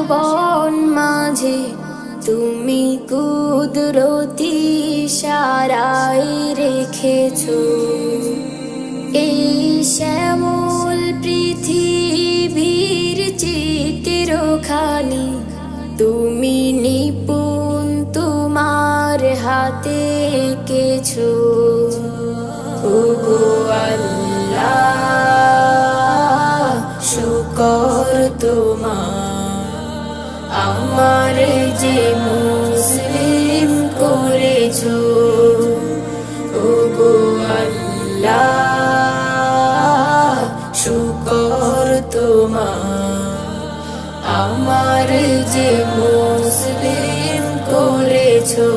বন মাঝে তুমি কুদরতি ইশারায় রেখেছো এই শ্যামল পৃথিবীর চিত্রখানি তুমি নিপুণ তোমার হাতে এঁকেছো। ওগো আল্লাহ শুকর তোমার আমার যে মুসলিম করেছো। ওগো আল্লাহ শুকর তোমার আমার যে মুসলিম করেছো।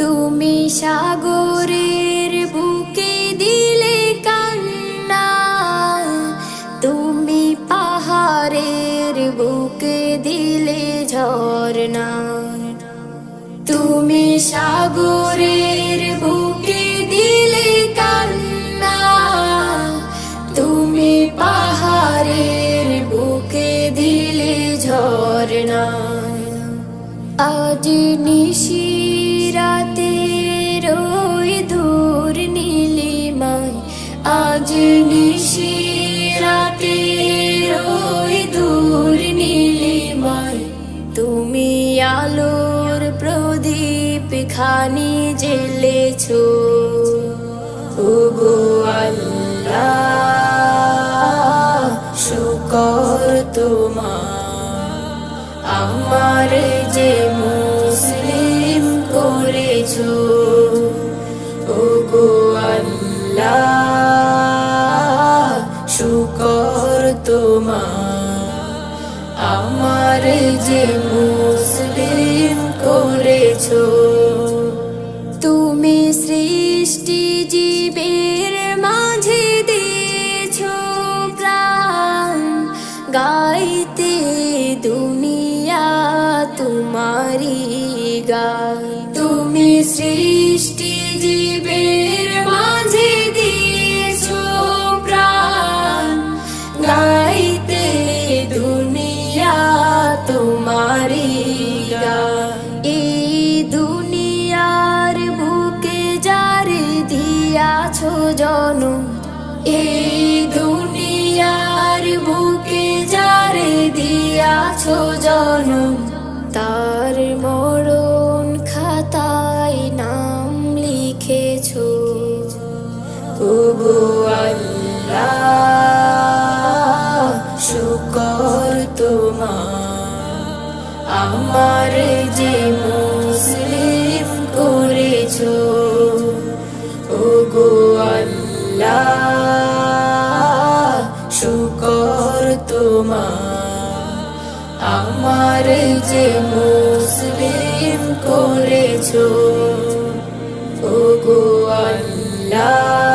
তুমি সাগরের বুকে দিলে কান্না তুমি পাহাড়ের বুকে দিলে ঝরনা তুমি সাগরের বুকে দিলে কান্না তুমি পাহাড়ের বুকে দিলে ঝরনা। আজ নিশিরাতে রই দূর নীলিমায় আজ নিশিরাতে রই দূর নীলিমায় তুমি আলোর প্রদীপ খানি জ্বেলেছো। ওগো আল্লাহ শুকর তোমার আমার যে মুসলিম করেছো। ওগো আল্লাহ শুকর তোমার আমার যে মুসলিম করেছো। তুমি সৃষ্টি জীবের মাঝে দিয়েছো প্রাণ গাইতে দুনিয়া তোমারি গান। তুমি সৃষ্টি জীবের মাঝে দিয়েছো প্রাণ গাইতে দুনিয়া তোমারি গান। এই দুনিয়ার বুকে যারে দিয়াছো জনম এই দুনিয়ার বুকে যারে দিয়াছো জনম তার মরণ খাতায় নাম লিখেছো। ওগো আল্লাহ শুকর তোমার আমার যে মুসলিম করেছো। ওগো আল্লাহ শুকর তোমার আমার যে মুসলিম করেছো। ওগো আল্লাহ